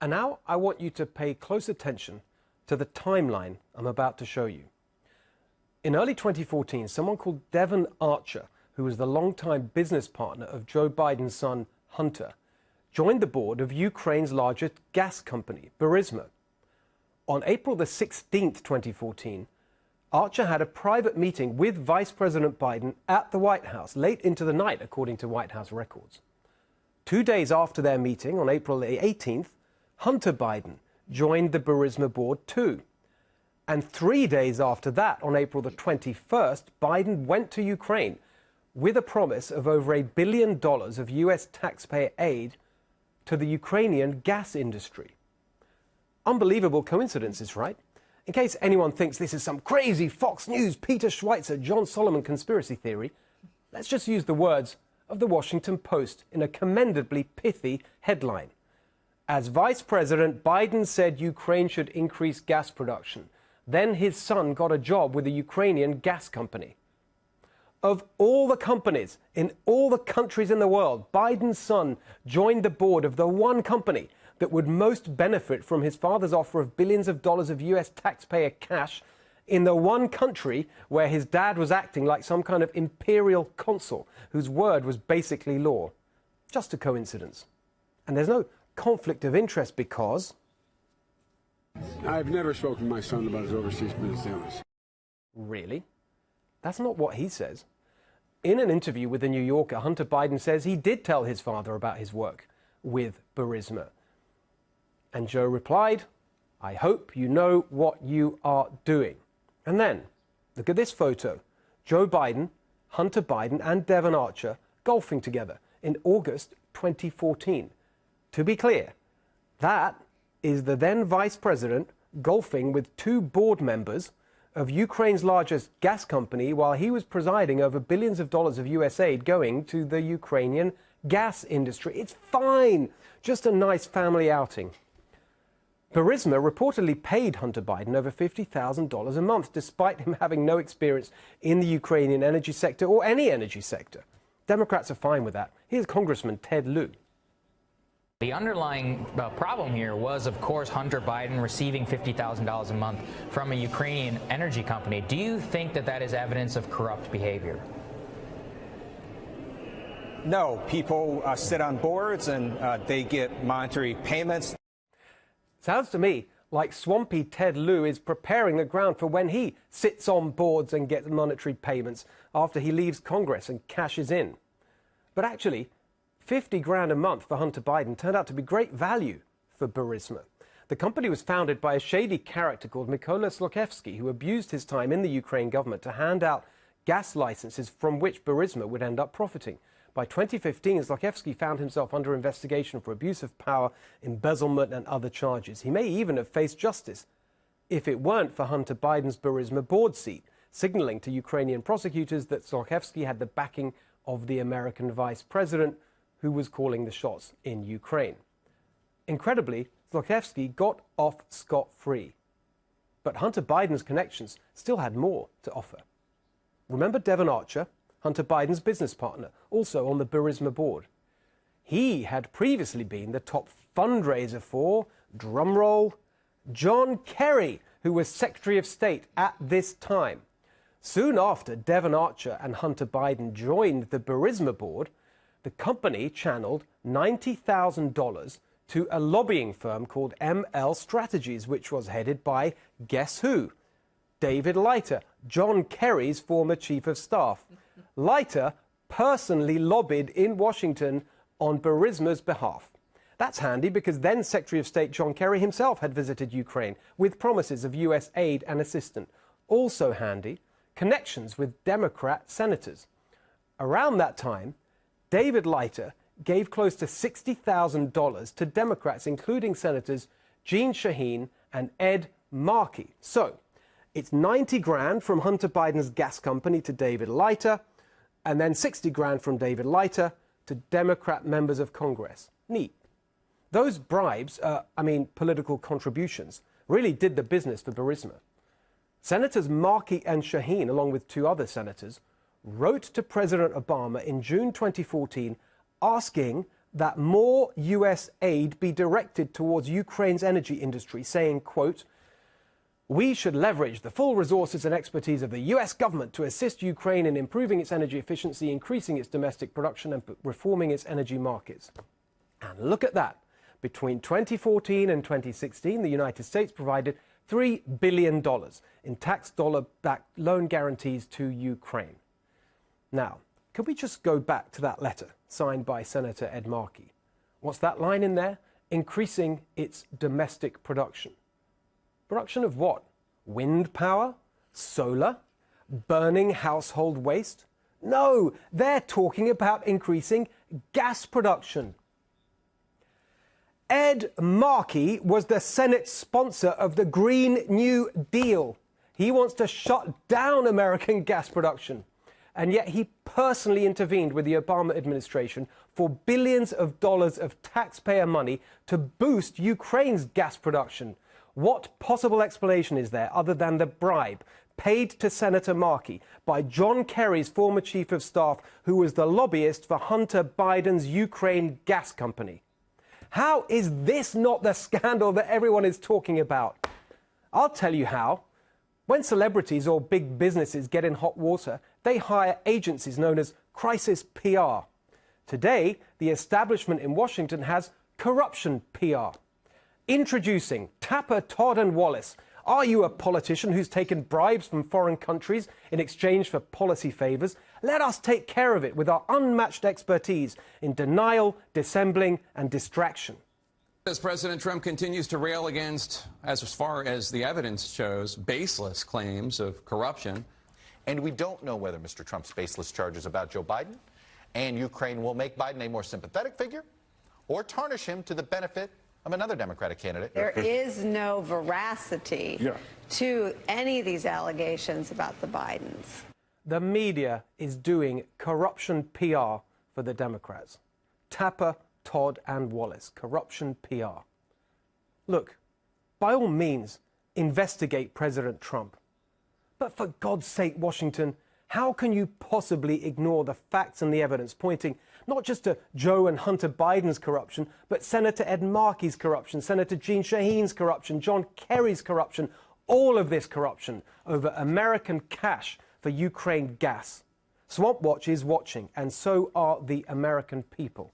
And now I want you to pay close attention to the timeline I'm about to show you. In early 2014, someone called Devon Archer, who was the longtime business partner of Joe Biden's son, Hunter, joined the board of Ukraine's largest gas company, Burisma. On April the 16th, 2014, Archer had a private meeting with Vice President Biden at the White House late into the night, according to White House records. 2 days after their meeting, on April the 18th, Hunter Biden joined the Burisma board too. And 3 days after that, on April the 21st, Biden went to Ukraine with a promise of over $1 billion of U.S. taxpayer aid to the Ukrainian gas industry. Unbelievable coincidences, right? In case anyone thinks this is some crazy Fox News, Peter Schweizer, John Solomon conspiracy theory, let's just use the words of the Washington Post in a commendably pithy headline. As Vice President, Biden said Ukraine should increase gas production. Then his son got a job with a Ukrainian gas company. Of all the companies in all the countries in the world, Biden's son joined the board of the one company that would most benefit from his father's offer of billions of dollars of U.S. taxpayer cash in the one country where his dad was acting like some kind of imperial consul whose word was basically law. Just a coincidence. And there's no conflict of interest because... I've never spoken to my son about his overseas business dealings. Really? That's not what he says. In an interview with The New Yorker, Hunter Biden says he did tell his father about his work with Burisma. And Joe replied, "I hope you know what you are doing." And then, look at this photo. Joe Biden, Hunter Biden and Devon Archer golfing together in August 2014. To be clear, that is the then vice president golfing with two board members of Ukraine's largest gas company while he was presiding over billions of dollars of US aid going to the Ukrainian gas industry. It's fine. Just a nice family outing. Burisma reportedly paid Hunter Biden over $50,000 a month, despite him having no experience in the Ukrainian energy sector or any energy sector. Democrats are fine with that. Here's Congressman Ted Lieu. The underlying problem here was, of course, Hunter Biden receiving $50,000 a month from a Ukrainian energy company. Do you think that that is evidence of corrupt behavior? No. People sit on boards and they get monetary payments. Sounds to me like swampy Ted Lieu is preparing the ground for when he sits on boards and gets monetary payments after he leaves Congress and cashes in. But actually, 50 grand a month for Hunter Biden turned out to be great value for Burisma. The company was founded by a shady character called Mykola Zlochevsky, who abused his time in the Ukraine government to hand out gas licenses from which Burisma would end up profiting. By 2015, Zlochevsky found himself under investigation for abuse of power, embezzlement and other charges. He may even have faced justice if it weren't for Hunter Biden's Burisma board seat, signaling to Ukrainian prosecutors that Zlochevsky had the backing of the American vice president who was calling the shots in Ukraine. Incredibly, Zlochevsky got off scot-free. But Hunter Biden's connections still had more to offer. Remember Devon Archer, Hunter Biden's business partner, also on the Burisma board? He had previously been the top fundraiser for, drumroll, John Kerry, who was Secretary of State at this time. Soon after Devon Archer and Hunter Biden joined the Burisma board, the company channeled $90,000 to a lobbying firm called ML Strategies, which was headed by, guess who? David Leiter, John Kerry's former chief of staff. Leiter personally lobbied in Washington on Burisma's behalf. That's handy because then Secretary of State John Kerry himself had visited Ukraine with promises of U.S. aid and assistance. Also handy, connections with Democrat senators. Around that time, David Leiter gave close to $60,000 to Democrats, including Senators Jeanne Shaheen and Ed Markey. So, it's 90 grand from Hunter Biden's gas company to David Leiter, and then 60 grand from David Leiter to Democrat members of Congress. Neat. Those bribes, political contributions, really did the business for Burisma. Senators Markey and Shaheen, along with two other senators, wrote to President Obama in June 2014 asking that more US aid be directed towards Ukraine's energy industry, saying, quote, "We should leverage the full resources and expertise of the US government to assist Ukraine in improving its energy efficiency, increasing its domestic production and reforming its energy markets." And look at that. Between 2014 and 2016, the United States provided $3 billion in tax dollar-backed loan guarantees to Ukraine. Now, could we just go back to that letter signed by Senator Ed Markey? What's that line in there? Increasing its domestic production. Production of what? Wind power? Solar? Burning household waste? No, they're talking about increasing gas production. Ed Markey was the Senate sponsor of the Green New Deal. He wants to shut down American gas production. And yet he personally intervened with the Obama administration for billions of dollars of taxpayer money to boost Ukraine's gas production. What possible explanation is there other than the bribe paid to Senator Markey by John Kerry's former chief of staff, who was the lobbyist for Hunter Biden's Ukraine gas company? How is this not the scandal that everyone is talking about? I'll tell you how. When celebrities or big businesses get in hot water, they hire agencies known as crisis PR. Today, the establishment in Washington has corruption PR. Introducing Tapper, Todd and Wallace. Are you a politician who's taken bribes from foreign countries in exchange for policy favors? Let us take care of it with our unmatched expertise in denial, dissembling and distraction. As President Trump continues to rail against, as far as the evidence shows, baseless claims of corruption. And we don't know whether Mr. Trump's baseless charges about Joe Biden and Ukraine will make Biden a more sympathetic figure or tarnish him to the benefit of another Democratic candidate. There is no veracity to any of these allegations about the Bidens. The media is doing corruption PR for the Democrats. Tapper, Todd and Wallace. Corruption PR. Look, by all means, investigate President Trump. But for God's sake, Washington, how can you possibly ignore the facts and the evidence pointing not just to Joe and Hunter Biden's corruption, but Senator Ed Markey's corruption, Senator Jeanne Shaheen's corruption, John Kerry's corruption, all of this corruption over American cash for Ukraine gas? Swamp Watch is watching, and so are the American people.